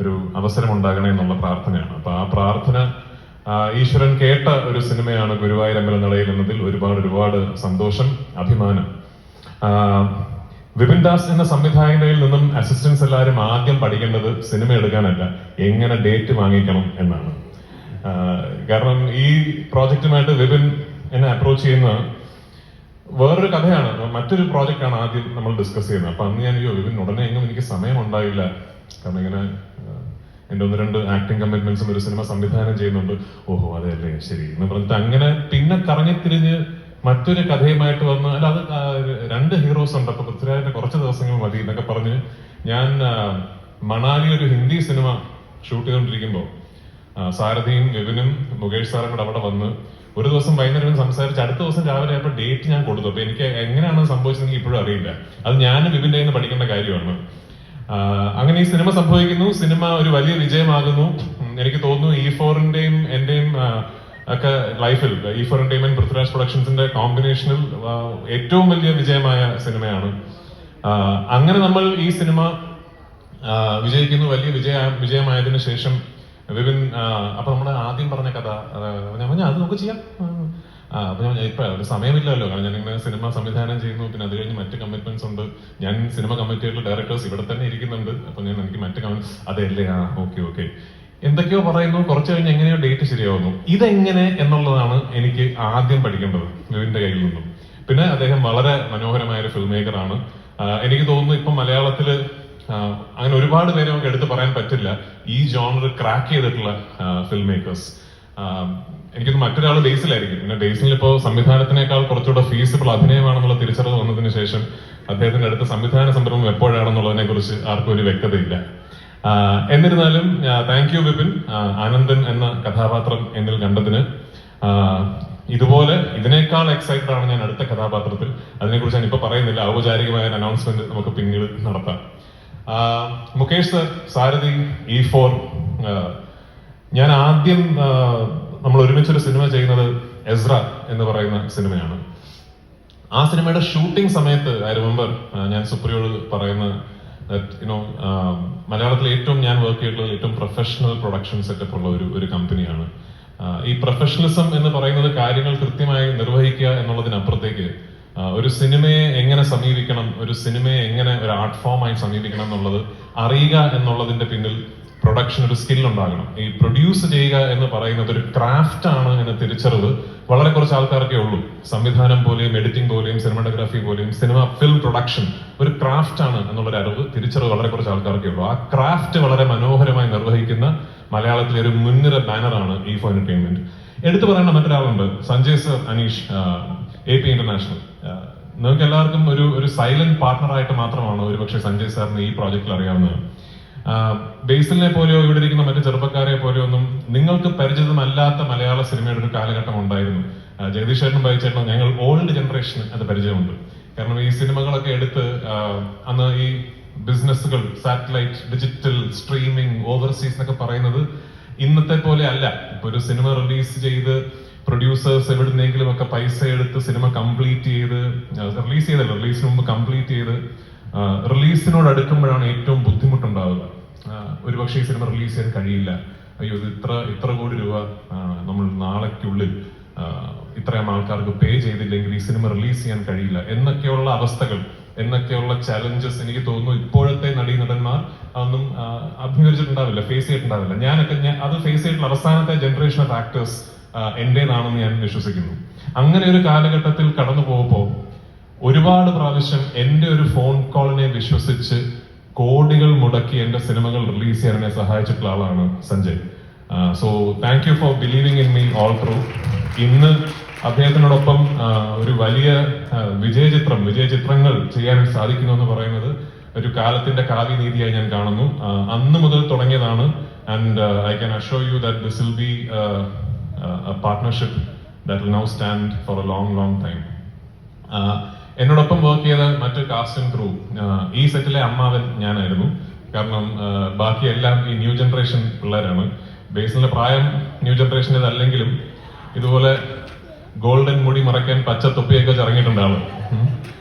ഒരു അവസരം ഉണ്ടാകണേ എന്നുള്ള പ്രാർത്ഥനയാണ്. അപ്പൊ ആ പ്രാർത്ഥന ഈശ്വരൻ കേട്ട ഒരു സിനിമയാണ് ഗുരുവായൂർ അമ്പലനടയിൽ എന്നതിൽ ഒരുപാട് സന്തോഷം, അഭിമാനം. വിപിൻ ദാസ് എന്ന സംവിധായകനിൽ നിന്നും അസിസ്റ്റൻസ് എല്ലാവരും ആദ്യം പഠിക്കേണ്ടത് സിനിമ എടുക്കാനല്ല, എങ്ങനെ ഡേറ്റ് വാങ്ങിക്കണം എന്നാണ്. കാരണം ഈ പ്രോജക്റ്റുമായിട്ട് വിപിൻ എന്നെ അപ്രോച്ച് ചെയ്യുന്ന വേറൊരു കഥയാണ്, മറ്റൊരു പ്രോജക്റ്റാണ് ആദ്യം നമ്മൾ ഡിസ്കസ് ചെയ്യുന്നത്. അപ്പൊ അന്ന് ഞാൻ വിപിൻ ഉടനെ എങ്ങും എനിക്ക് സമയം ഉണ്ടായില്ല, കാരണം ഇങ്ങനെ എന്റെ 1-2 ആക്ടിങ് കമ്മിറ്റ്മെന്റ്സും ഒരു സിനിമ സംവിധാനം ചെയ്യുന്നുണ്ട്. ഓഹോ അതെയല്ലേ, ശരി എന്ന് പറഞ്ഞിട്ട് അങ്ങനെ പിന്നെ കറങ്ങിത്തിരിഞ്ഞ് മറ്റൊരു കഥയുമായിട്ട് വന്ന്, അല്ല അത് 2 ഹീറോസ് ഉണ്ട്, അപ്പൊ പൃഥ്വിരാജിന്റെ കുറച്ച് ദിവസങ്ങൾ മതി എന്നൊക്കെ പറഞ്ഞ് ഞാൻ മണാലി ഒരു ഹിന്ദി സിനിമ ഷൂട്ട് ചെയ്തുകൊണ്ടിരിക്കുമ്പോൾ സാരഥിയും വിപിനും മുകേഷ് സാറും കൂടെ അവിടെ വന്ന് ഒരു ദിവസം വൈകുന്നേരം സംസാരിച്ച് അടുത്ത ദിവസം രാവിലെ ആയപ്പോൾ ഡേറ്റ് ഞാൻ കൊടുത്തു. അപ്പൊ എനിക്ക് എങ്ങനെയാണ് സംഭവിച്ചതെങ്കിൽ ഇപ്പോഴും അറിയില്ല. അത് ഞാനും വിപിന്റെ നിന്ന് പഠിക്കേണ്ട കാര്യമാണ്. അങ്ങനെ ഈ സിനിമ സംഭവിക്കുന്നു, സിനിമ ഒരു വലിയ വിജയമാകുന്നു. എനിക്ക് തോന്നുന്നു E4-ന്റെയും എന്റെയും ഒക്കെ ലൈഫിൽ E4 എന്റർടൈൻമെന്റ് പൃഥ്വിരാജ് പ്രൊഡക്ഷൻസിന്റെ കോമ്പിനേഷനിൽ ഏറ്റവും വലിയ വിജയമായ സിനിമയാണ്. അങ്ങനെ നമ്മൾ ഈ സിനിമ വിജയിക്കുന്നു. വലിയ വിജയമായതിനു ശേഷം വിപിൻ അപ്പൊ നമ്മുടെ ആദ്യം പറഞ്ഞ കഥ ഞാൻ പറഞ്ഞു അത് നമുക്ക് ചെയ്യാം. അപ്പൊ ഞാൻ ഇപ്പൊ ഒരു സമയമില്ലല്ലോ, കാരണം ഞാൻ ഇങ്ങനെ സിനിമ സംവിധാനം ചെയ്യുന്നു, പിന്നെ അത് കഴിഞ്ഞ് മറ്റ് കമ്മിറ്റ്മെന്റ്സ് ഉണ്ട്. ഞാൻ സിനിമ കമ്മിറ്റിയായിട്ടുള്ള ഡയറക്ടേഴ്സ് ഇവിടെ തന്നെ ഇരിക്കുന്നുണ്ട്. അപ്പൊ ഞാൻ എനിക്ക് മറ്റ് അതല്ലേ, ഓക്കെ എന്തൊക്കെയോ പറയുന്നു. കുറച്ച് കഴിഞ്ഞ് എങ്ങനെയോ ഡേറ്റ് ശരിയാവുന്നു. ഇതെങ്ങനെ എന്നുള്ളതാണ് എനിക്ക് ആദ്യം പഠിക്കേണ്ടത് വിപിന്റെ കയ്യിൽ നിന്നും. പിന്നെ അദ്ദേഹം വളരെ മനോഹരമായ ഒരു ഫിൽം മേക്കർ ആണ്. എനിക്ക് തോന്നുന്നു ഇപ്പം മലയാളത്തില് അങ്ങനെ ഒരുപാട് പേരെ നമുക്ക് എടുത്തു പറയാൻ പറ്റില്ല ഈ ജോണർ ക്രാക്ക് ചെയ്തിട്ടുള്ള ഫിൽം മേക്കേഴ്സ്. എനിക്കൊന്ന് മറ്റൊരാൾ ബേസിലായിരിക്കും. പിന്നെ ബേസിൽ ഇപ്പോൾ സംവിധാനത്തിനേക്കാൾ കുറച്ചുകൂടെ ഫീസിബിൾ അഭിനയമാണെന്നുള്ള തിരിച്ചറിവ് വന്നതിന് ശേഷം അദ്ദേഹത്തിന്റെ അടുത്ത സംവിധാന സംരംഭം എപ്പോഴാണെന്നുള്ളതിനെ കുറിച്ച് ആർക്കും ഒരു വ്യക്തതയില്ല. എന്നിരുന്നാലും താങ്ക് യു വിപിൻ, ആനന്ദൻ എന്ന കഥാപാത്രം എന്നിൽ കണ്ടതിന്. ഇതുപോലെ ഇതിനേക്കാൾ എക്സൈറ്റഡ് ആണ് ഞാൻ അടുത്ത കഥാപാത്രത്തിൽ. അതിനെക്കുറിച്ച് ഞാൻ ഇപ്പൊ പറയുന്നില്ല, ഔപചാരികമായ ഒരു അനൗൺസ്മെന്റ് നമുക്ക് പിന്നീട് നടത്താം. മുകേഷ് സർ, സാരഥി, E4. ഞാൻ ആദ്യം നമ്മൾ ഒരുമിച്ചൊരു സിനിമ ചെയ്യുന്നത് എസ്ര എന്ന് പറയുന്ന സിനിമയാണ്. ആ സിനിമയുടെ ഷൂട്ടിംഗ് സമയത്ത് ഐ റിമെമ്പർ ഞാൻ സുപ്രിയോട് പറയുന്ന മലയാളത്തിലെ ഏറ്റവും ഞാൻ വർക്ക് ചെയ്തിട്ടുള്ള ഏറ്റവും പ്രൊഫഷണൽ പ്രൊഡക്ഷൻ സെറ്റപ്പ് ഉള്ള ഒരു കമ്പനിയാണ്. ഈ പ്രൊഫഷണലിസം എന്ന് പറയുന്നത് കാര്യങ്ങൾ കൃത്യമായി നിർവഹിക്കുക എന്നുള്ളതിനപ്പുറത്തേക്ക് ഒരു സിനിമയെ എങ്ങനെ സമീപിക്കണം, ഒരു സിനിമയെ എങ്ങനെ ഒരു ആർട്ട് ഫോമായി സമീപിക്കണം എന്നുള്ളത് അറിയുക എന്നുള്ളതിന്റെ പിന്നിൽ പ്രൊഡക്ഷൻ ഒരു സ്കിൽ ഉണ്ടാകണം. ഈ പ്രൊഡ്യൂസ് ചെയ്യുക എന്ന് പറയുന്നത് ഒരു ക്രാഫ്റ്റ് ആണ് എന്ന തിരിച്ചറിവ് വളരെ കുറച്ച് ആൾക്കാർക്കേ ഉള്ളൂ. സംവിധാനം പോലെയും എഡിറ്റിംഗ് പോലെയും സിനിമാറ്റോഗ്രാഫി പോലെയും ഫിൽം പ്രൊഡക്ഷൻ ഒരു ക്രാഫ്റ്റ് ആണ് എന്നുള്ളൊരു തിരിച്ചറിവ് വളരെ കുറച്ച് ആൾക്കാർക്കേ ഉള്ളൂ. ആ ക്രാഫ്റ്റ് വളരെ മനോഹരമായി നിർവഹിക്കുന്ന മലയാളത്തിലെ ഒരു മുൻനിര ബാനറാണ് E4 എന്റർടൈൻമെന്റ്. എടുത്തു പറയേണ്ട മറ്റൊരാളുണ്ട്, Sanjay sir, Aneesh, AP international. നിങ്ങൾക്ക് എല്ലാവർക്കും ഒരു സൈലന്റ് പാർട്ട്ണറായിട്ട് മാത്രമാണ് ഒരുപക്ഷെ സഞ്ജയ് സാറിന് ഈ പ്രോജക്റ്റിൽ അറിയാവുന്നത്. ബേസിലിനെ പോലെയോ ഇവിടെ ഇരിക്കുന്ന മറ്റു ചെറുപ്പക്കാരെ പോലെയോ ഒന്നും നിങ്ങൾക്ക് പരിചിതമല്ലാത്ത മലയാള സിനിമയുടെ ഒരു കാലഘട്ടം ഉണ്ടായിരുന്നു. ജഗദീഷ് ചേട്ടനും ബൈച്ചേട്ടനും ഞങ്ങൾ ഓൾഡ് ജനറേഷന് അത് പരിചയമുണ്ട്. കാരണം ഈ സിനിമകളൊക്കെ എടുത്ത് അന്ന് ഈ ബിസിനസ്സുകൾ, സാറ്റലൈറ്റ്, ഡിജിറ്റൽ, സ്ട്രീമിംഗ്, ഓവർസീസ് എന്നൊക്കെ പറയുന്നത് ഇന്നത്തെ പോലെ അല്ല. ഇപ്പൊ ഒരു സിനിമ റിലീസ് ചെയ്ത് പ്രൊഡ്യൂസേഴ്സ് എവിടുന്നെങ്കിലും ഒക്കെ പൈസ എടുത്ത് സിനിമ കംപ്ലീറ്റ് ചെയ്ത് റിലീസിന് മുമ്പ് കംപ്ലീറ്റ് ചെയ്ത് റിലീസിനോട് അടുക്കുമ്പോഴാണ് ഏറ്റവും ബുദ്ധിമുട്ടുണ്ടാവുക. ഒരുപക്ഷെ ഈ സിനിമ റിലീസ് ചെയ്യാൻ കഴിയില്ല, അയ്യോ ഇത് ഇത്ര കോടി രൂപ നമ്മൾ നാളേക്കുള്ളിൽ ഇത്രയും ആൾക്കാർക്ക് പേ ചെയ്തില്ലെങ്കിൽ ഈ സിനിമ റിലീസ് ചെയ്യാൻ കഴിയില്ല എന്നൊക്കെയുള്ള അവസ്ഥകൾ, എന്നൊക്കെയുള്ള ചലഞ്ചസ് എനിക്ക് തോന്നുന്നു ഇപ്പോഴത്തെ നടീനടന്മാർ അതൊന്നും അഭിമുഖീകരിച്ചിട്ടുണ്ടാവില്ല, ഫേസ് ചെയ്തിട്ടുണ്ടാവില്ല. ഞാനൊക്കെ അത് ഫേസ് ചെയ്തിട്ടുള്ള അവസാനത്തെ ജനറേഷൻ ഓഫ് ആക്ടേഴ്സ് എന്റേതാണെന്ന് ഞാൻ വിശ്വസിക്കുന്നു. അങ്ങനെ ഒരു കാലഘട്ടത്തിൽ കടന്നു പോകുമ്പോൾ ഒരുപാട് പ്രാവശ്യം എന്റെ ഒരു ഫോൺ കോളിനെ വിശ്വസിച്ച് കോടികൾ മുടക്കി എന്റെ സിനിമകൾ റിലീസ് ചെയ്യാൻ എന്നെ സഹായിച്ചിട്ടുള്ള ആളാണ് Sanjay. So thank you four believing in me all through. ഇന്ന് അദ്ദേഹത്തിനോടൊപ്പം ഒരു വലിയ വിജയചിത്രങ്ങൾ ചെയ്യാൻ സാധിക്കുന്നു എന്ന് പറയുന്നത് ഒരു കാലത്തിന്റെ കാവ്യനീതിയായി ഞാൻ കാണുന്നു. അന്ന് മുതൽ തുടങ്ങിയതാണ്. And I can assure you that this will be a partnership that will now stand for a long time. എന്നോടൊപ്പം വർക്ക് ചെയ്ത മറ്റ് കാസ്റ്റ് ആൻഡ് ക്രൂ, ഈ സെറ്റിലെ അമ്മാവൻ ഞാനായിരുന്നു. കാരണം ബാക്കിയെല്ലാം ഈ ന്യൂ ജനറേഷൻ പിള്ളേരാണ്. ബേസിലെ പ്രായം ന്യൂ ജനറേഷൻ്റെതല്ലെങ്കിലും ഇതുപോലെ ഗോൾഡൻ മുടി മറയ്ക്കാൻ പച്ച തൊപ്പിയൊക്കെ ഇറങ്ങിയിട്ടുണ്ട് ആള്.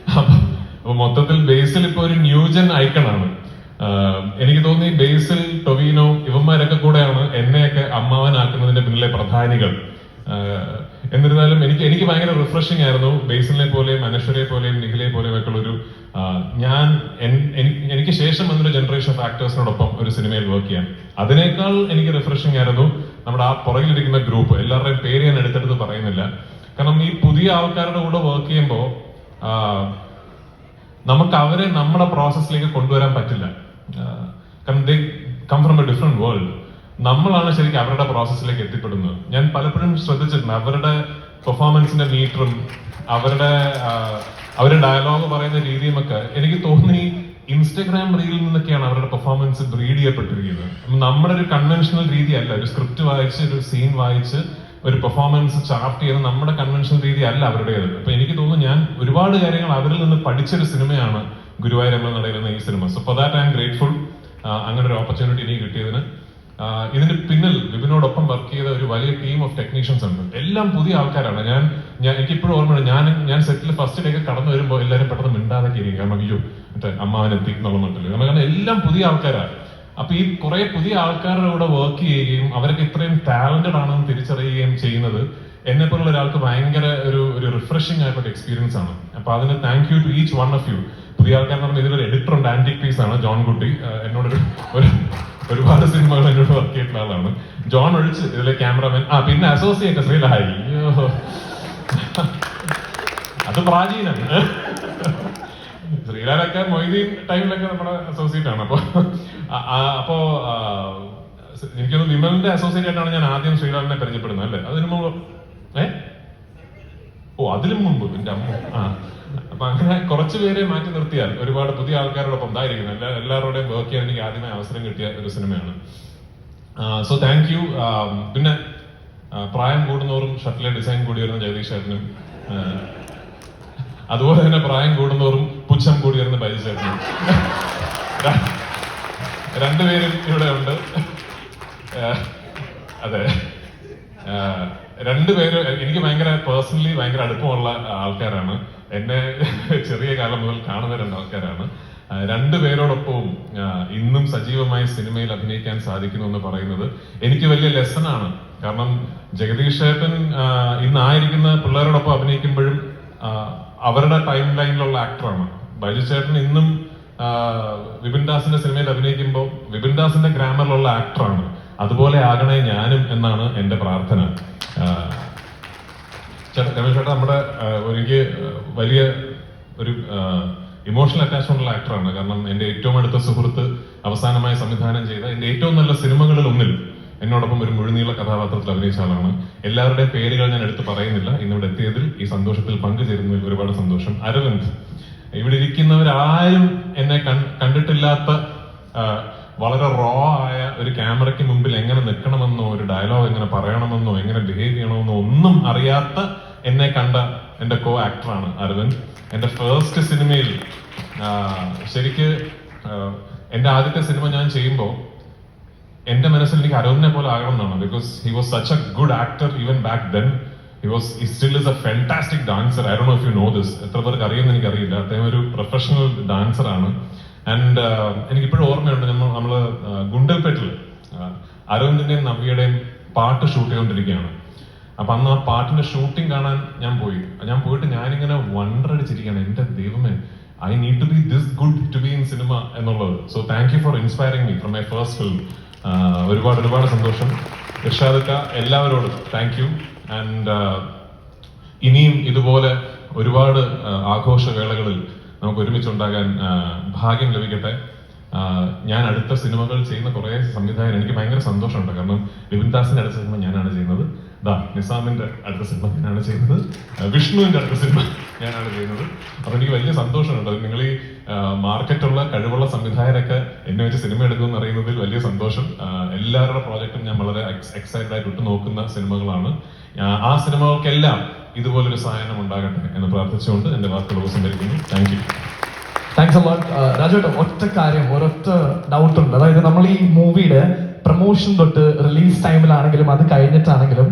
അപ്പൊ മൊത്തത്തിൽ ബേസിൽ ഇപ്പൊ ഒരു ന്യൂജൻ ഐക്കണാണ്. എനിക്ക് തോന്നി ബേസിൽ, ടൊവിനോ ഇവന്മാരൊക്കെ കൂടെയാണ് എന്നെയൊക്കെ അമ്മാവനാക്കുന്നതിന്റെ പിന്നിലെ പ്രധാനികൾ. എന്നിരുന്നാലും എനിക്ക് ഭയങ്കര റിഫ്രഷിംഗ് ആയിരുന്നു ബേസിലിനെ പോലെയും അനശ്വരയെ പോലെയും നിഖിലെ പോലെയും ഒക്കെ ഉള്ളൊരു എനിക്ക് ശേഷം വന്നൊരു ജനറേഷൻ ഓഫ് ആക്ടേഴ്സിനോടൊപ്പം ഒരു സിനിമയിൽ വർക്ക് ചെയ്യാൻ. അതിനേക്കാൾ എനിക്ക് റിഫ്രഷിംഗ് ആയിരുന്നു നമ്മുടെ ആ പുറകിലിരിക്കുന്ന ഗ്രൂപ്പ്. എല്ലാവരുടെയും പേര് ഞാൻ എടുത്തെടുത്ത് പറയുന്നില്ല, കാരണം ഈ പുതിയ ആൾക്കാരുടെ കൂടെ വർക്ക് ചെയ്യുമ്പോൾ നമുക്ക് അവരെ നമ്മുടെ പ്രോസസ്സിലേക്ക് കൊണ്ടുവരാൻ പറ്റില്ല. കാരണം they come from a different world. നമ്മളാണ് ശരിക്കും അവരുടെ പ്രോസസ്സിലേക്ക് എത്തിപ്പെടുന്നത്. ഞാൻ പലപ്പോഴും ശ്രദ്ധിച്ചിട്ടുണ്ട് അവരുടെ പെർഫോമൻസിന്റെ മീറ്ററും അവരുടെ ഡയലോഗ് പറയുന്ന രീതിയുമൊക്കെ എനിക്ക് തോന്നി ഇൻസ്റ്റഗ്രാം റീലിൽ നിന്നൊക്കെയാണ് അവരുടെ പെർഫോമൻസ് ബ്രീഡ് ചെയ്യപ്പെട്ടിരിക്കുന്നത്. നമ്മുടെ ഒരു കൺവെൻഷണൽ രീതിയല്ല, ഒരു സ്ക്രിപ്റ്റ് വായിച്ച് ഒരു സീൻ വായിച്ച് ഒരു പെർഫോമൻസ് ചാർട്ട് ചെയ്യുന്ന നമ്മുടെ കൺവെൻഷണൽ രീതി അല്ല അവരുടേത്. അപ്പൊ എനിക്ക് തോന്നുന്നു ഞാൻ ഒരുപാട് കാര്യങ്ങൾ അവരിൽ നിന്ന് പഠിച്ചൊരു സിനിമയാണ് ഗുരുവായൂരമ്പല നടയിലെന്ന ഈ cinema. So for that I M grateful. അങ്ങനെ ഒരു ഓപ്പർച്യൂണിറ്റി എനിക്ക് കിട്ടിയതിന്. ഇതിന് പിന്നിൽ വിപിനോടൊപ്പം വർക്ക് ചെയ്ത ഒരു വലിയ ടീം ഓഫ് ടെക്നീഷ്യൻസ് ഉണ്ട്. എല്ലാം പുതിയ ആൾക്കാരാണ്. എനിക്ക് ഇപ്പോഴും ഓർമ്മയുണ്ട്, ഞാൻ സെറ്റിൽ ഫസ്റ്റ് ഡേ ഒക്കെ കടന്നു വരുമ്പോൾ എല്ലാവരും പെട്ടെന്ന് മിണ്ടാതൊക്കെ ഇരിക്കും. കാരണം അയ്യോ മറ്റേ അമ്മാവനെത്തി എന്നുള്ള മട്ടില്. കാരണം എല്ലാം പുതിയ ആൾക്കാരാണ്. അപ്പൊ ഈ കുറെ പുതിയ ആൾക്കാരുടെ കൂടെ വർക്ക് ചെയ്യുകയും അവരൊക്കെ ഇത്രയും ടാലന്റഡ് ആണെന്ന് തിരിച്ചറിയുകയും ചെയ്യുന്നത് എന്നെ പോലുള്ള ഒരാൾക്ക് ഭയങ്കര ഒരു റിഫ്രഷിംഗ് ആയിട്ടുള്ള എക്സ്പീരിയൻസ് ആണ്. അപ്പൊ അതിന് thank you to each one of you. പുതിയ ആൾക്കാർ എന്ന് പറയുമ്പോൾ ഇതിലൊരു എഡിറ്റർ ഉണ്ട്, ആന്റിക് പീസ് ആണ് ജോൺ കുട്ടി. എന്നോടൊരു ഒരുപാട് സിനിമകൾ എന്നോട് വർക്ക് ചെയ്തിട്ടുള്ള ആളാണ്. ജോൺ ഒഴിച്ച് ഇതിലെ ക്യാമറമാൻ, പിന്നെ അസോസിയേറ്റ് ശ്രീലായി, അത് പ്രാചീനാണ്. ശ്രീലാലൊക്കെ മൊയ്തീൻ ടൈമിലൊക്കെ നമ്മുടെ അസോസിയേറ്റ് ആണ്. അപ്പോ എനിക്കൊന്ന് വിമലിന്റെ അസോസിയേറ്റ് ആയിട്ടാണ് ഞാൻ ആദ്യം ശ്രീലാലിനെ പരിചയപ്പെടുന്നത് അല്ലേ? അതിനു മുമ്പ് അതിലും മുമ്പ് എന്റെ അമ്മ. അപ്പൊ അങ്ങനെ കുറച്ചു പേരെ മാറ്റി നിർത്തിയാൽ ഒരുപാട് പുതിയ ആൾക്കാരോടൊപ്പം ഉണ്ടായിരിക്കുന്നു. എല്ലാവരുടെയും വർക്ക് ചെയ്യാൻ എനിക്ക് ആദ്യമേ അവസരം കിട്ടിയ ഒരു സിനിമയാണ്. So thank U. പിന്നെ പ്രായം കൂടുന്നോറും ഷട്ടിലെ ഡിസൈൻ കൂടി വരുന്ന ജഗദീഷ് ചേട്ടനും, അതുപോലെ തന്നെ പ്രായം കൂടുന്നോറും പുച്ഛം കൂടി വരുന്ന ബൈജു ചേട്ടനും, രണ്ടുപേരും ഇവിടെ ഉണ്ട്. അതെ, രണ്ടുപേരും എനിക്ക് ഭയങ്കര പേഴ്സണലി ഭയങ്കര അടുപ്പമുള്ള ആൾക്കാരാണ്. എന്നെ ചെറിയ കാലം മുതൽ കാണുന്ന രണ്ട് ആൾക്കാരാണ്. രണ്ടുപേരോടൊപ്പവും ഇന്നും സജീവമായി സിനിമയിൽ അഭിനയിക്കാൻ സാധിക്കുന്നു എന്ന് പറയുന്നത് എനിക്ക് വലിയ ലെസൺ ആണ്. കാരണം ജഗദീഷ് ചേട്ടൻ ഇന്നായിരിക്കുന്ന പിള്ളേരോടൊപ്പം അഭിനയിക്കുമ്പോഴും അവരുടെ ടൈം ലൈനിലുള്ള ആക്ടറാണ്. ബൈജു ചേട്ടൻ ഇന്നും വിപിൻ ദാസിന്റെ സിനിമയിൽ അഭിനയിക്കുമ്പോൾ വിപിൻ ദാസിന്റെ ഗ്രാമറിലുള്ള ആക്ടറാണ്. അതുപോലെ ആകണേ ഞാനും എന്നാണ് എന്റെ പ്രാർത്ഥന. രമേശ് ചേട്ടാ നമ്മുടെ എനിക്ക് വലിയ ഒരു ഇമോഷണൽ അറ്റാച്ച്മെന്റ് ഉള്ള ആക്ടറാണ്. കാരണം എന്റെ ഏറ്റവും അടുത്ത സുഹൃത്ത് അവസാനമായി സംവിധാനം ചെയ്ത എന്റെ ഏറ്റവും നല്ല സിനിമകളിൽ ഒന്നിൽ എന്നോടൊപ്പം ഒരു മുഴുനീള കഥാപാത്രത്തിൽ അഭിനയിച്ച ആളാണ്. എല്ലാവരുടെയും പേരുകൾ ഞാൻ എടുത്ത് പറയുന്നില്ല. ഇന്നിവിടെ എത്തിയതിൽ ഈ സന്തോഷത്തിൽ പങ്കുചേരുന്നതിൽ ഒരുപാട് സന്തോഷം. അരവിന്ദ്, ഇവിടെ ഇരിക്കുന്നവരാരും എന്നെ കണ്ടിട്ടില്ലാത്ത വളരെ റോ ആയ ഒരു ക്യാമറയ്ക്ക് മുമ്പിൽ എങ്ങനെ നിൽക്കണമെന്നോ ഒരു ഡയലോഗ് എങ്ങനെ പറയണമെന്നോ എങ്ങനെ ബിഹേവ് ചെയ്യണമെന്നോ ഒന്നും അറിയാത്ത എന്നെ കണ്ട എന്റെ കോ ആക്ടറാണ് അരവിന്ദ്. എന്റെ ഫസ്റ്റ് സിനിമയിൽ ശരിക്ക് എന്റെ ആദ്യത്തെ സിനിമ ഞാൻ ചെയ്യുമ്പോൾ എന്റെ മനസ്സിൽ എനിക്ക് അരവിന്ദിനെ പോലെ ആകണം എന്നാണ്. Because he was such A good actor even back then. He still is a fantastic dancer. I don't know if you know this. എത്ര പേർക്ക് അറിയുമെന്ന് എനിക്കറിയില്ല. അദ്ദേഹം ഒരു പ്രൊഫഷണൽ ഡാൻസർ ആണ്. ആൻഡ് എനിക്കിപ്പോഴും ഓർമ്മയുണ്ട്, നമ്മള് ഗുണ്ടൽപേട്ടിൽ അരവിന്ദിന്റെയും നവ്യയുടെയും പാട്ട് ഷൂട്ട് ചെയ്തുകൊണ്ടിരിക്കുകയാണ്. അപ്പൊ അന്ന് ആ പാട്ടിന്റെ ഷൂട്ടിംഗ് കാണാൻ ഞാൻ പോയിട്ട് ഞാനിങ്ങനെ വണ്ടർ അടിച്ചിരിക്കുകയാണ്, എന്റെ ദൈവമേ, I need to be this good to be in cinema എന്നുള്ളത്. So thank you for inspiring me from my first film. ഒരുപാട് സന്തോഷം. ഇർഷാദക്ക, എല്ലാവരോടും താങ്ക് യു. ആൻഡ് ഇനിയും ഇതുപോലെ ഒരുപാട് ആഘോഷവേളകളിൽ നമുക്ക് ഒരുമിച്ചുണ്ടാകാൻ ഭാഗ്യം ലഭിക്കട്ടെ. ഞാൻ അടുത്ത സിനിമകൾ ചെയ്യുന്ന കുറെ സംവിധായകർ എനിക്ക് ഭയങ്കര സന്തോഷമുണ്ട്. കാരണം വിപിൻ ദാസിന്റെ അടുത്ത സിനിമ ഞാനാണ് ചെയ്യുന്നത്, നിസാമിന്റെ അടുത്ത സിനിമ ഞാനാണ് ചെയ്യുന്നത്, വിഷ്ണുവിന്റെ അടുത്ത സിനിമ ഞാനാണ് ചെയ്യുന്നത്. അപ്പൊ എനിക്ക് വലിയ സന്തോഷമുണ്ട്. നിങ്ങൾ ഈ മാർക്കറ്റുള്ള കഴിവുള്ള സംവിധായകരൊക്കെ എന്നെ വെച്ച് സിനിമ എടുക്കുമെന്ന് അറിയുന്നതിൽ വലിയ സന്തോഷം. എല്ലാവരുടെ പ്രോജക്റ്റും ഞാൻ വളരെ എക്സൈറ്റഡ് ആയിട്ട് ഉറ്റുനോക്കുന്ന സിനിമകളാണ്. ആ സിനിമകൾക്കെല്ലാം ഇതുപോലൊരു സഹായം ഉണ്ടാകട്ടെ എന്ന് പ്രാർത്ഥിച്ചുകൊണ്ട് എന്റെ വാക്കുകൾ ഉപസംഹരിക്കുന്നു. Thank you. Thanks a lot. രാജേട്ട, ഒരൊറ്റ ഡൗട്ട് ഉണ്ട്. അതായത് നമ്മൾ ഈ മൂവിയുടെ പ്രൊമോഷൻ തൊട്ട് റിലീസ് ടൈമിലാണെങ്കിലും അത് കഴിഞ്ഞിട്ടാണെങ്കിലും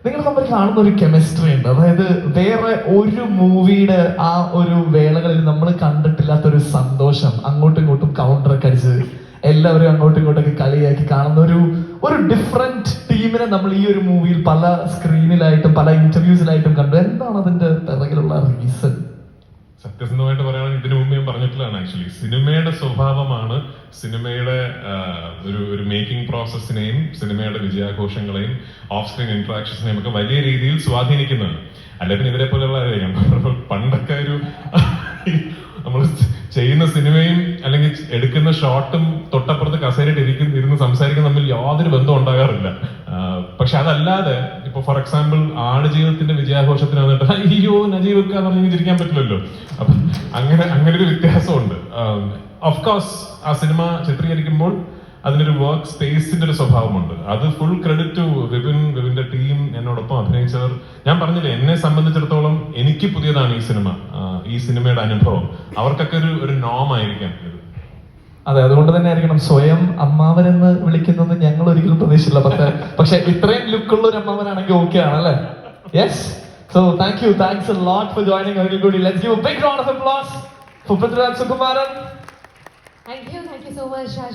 നിങ്ങൾ തമ്മിൽ കാണുന്ന ഒരു കെമിസ്ട്രി ഉണ്ട്. അതായത് വേറെ ഒരു മൂവിയുടെ ആ ഒരു വേളകളിൽ നമ്മൾ കണ്ടിട്ടില്ലാത്ത ഒരു സന്തോഷം, അങ്ങോട്ടും ഇങ്ങോട്ടും കൗണ്ടറൊക്കെ അടിച്ച് എല്ലാവരും അങ്ങോട്ടും ഇങ്ങോട്ടൊക്കെ കളിയാക്കി കാണുന്ന ഒരു ഡിഫറെന്റ് ടീമിനെ നമ്മൾ ഈ ഒരു മൂവിയിൽ പല സ്ക്രീനിലായിട്ടും പല ഇന്റർവ്യൂസിലായിട്ടും കണ്ടു. എന്താണ് അതിന്റെ പിറകിലുള്ള റീസൺ? സത്യസന്ധമായിട്ട് പറയുകയാണെങ്കിൽ ഇതിനു മുമ്പ് ഞാൻ പറഞ്ഞിട്ടുള്ളതാണ്. ആക്ച്വലി സിനിമയുടെ സ്വഭാവമാണ് സിനിമയുടെ ഒരു മേക്കിംഗ് പ്രോസസ്സിനെയും സിനിമയുടെ വിജയാഘോഷങ്ങളെയും ഓഫ് സ്ക്രീൻ ഇന്ററാക്ഷൻസിനെയും ഒക്കെ വലിയ രീതിയിൽ സ്വാധീനിക്കുന്നത്. അല്ലെ പിന്നെ ഇവരെ പോലെയുള്ള പണ്ടൊക്കെ നമ്മൾ ചെയ്യുന്ന സിനിമയും അല്ലെങ്കിൽ എടുക്കുന്ന ഷോട്ടും തൊട്ടപ്പുറത്ത് കസേരയിട്ട് ഇരുന്ന് സംസാരിക്കുന്ന തമ്മിൽ യാതൊരു ബന്ധം ഉണ്ടാകാറില്ല. പക്ഷെ അതല്ലാതെ ഇപ്പൊ ഫോർ എക്സാമ്പിൾ ആടുജീവിതത്തിന്റെ വിജയാഘോഷത്തിന് വന്നിട്ട് അയ്യോ നജീബ് എന്ന് പറഞ്ഞ് ചിരിക്കാൻ പറ്റില്ലല്ലോ. അപ്പൊ അങ്ങനെ ഒരു വ്യത്യാസമുണ്ട്. ഓഫ് കോഴ്സ് ആ സിനിമ ചിത്രീകരിക്കുമ്പോൾ അതിനൊരു വർക്ക് സ്പേസിന്റെ ഒരു സ്വഭാവമുണ്ട്. അത് ഫുൾ ക്രെഡിറ്റ് ടു വിപിന്റെ ടീം, എന്നോടൊപ്പം അഭിനയിച്ചവർ. ഞാൻ പറഞ്ഞില്ലേ, എന്നെ സംബന്ധിച്ചിടത്തോളം എനിക്ക് പുതിയതാണ് ഈ സിനിമയുടെ അനുഭവം. അവർക്കൊക്കെ ഒരു നോം ആയിരിക്കാം ഇത്. അതെ, അതുകൊണ്ട് തന്നെ ആയിരിക്കണം സ്വയം അമ്മാവനെന്ന് വിളിക്കുന്നത് ഞങ്ങൾ ഒരിക്കലും പ്രതീക്ഷിച്ചില്ല. പക്ഷെ ഇത്രയും ലുക്കുള്ള ഒരു അമ്മാവനാണെങ്കിൽ ഓക്കെ ആണല്ലേ? Yes. So thanks a lot for joining ഒരിക്കൽ കൂടി. Let's give a big round of applause for Prithviraj Sukumaran. Thank you so much, Raju.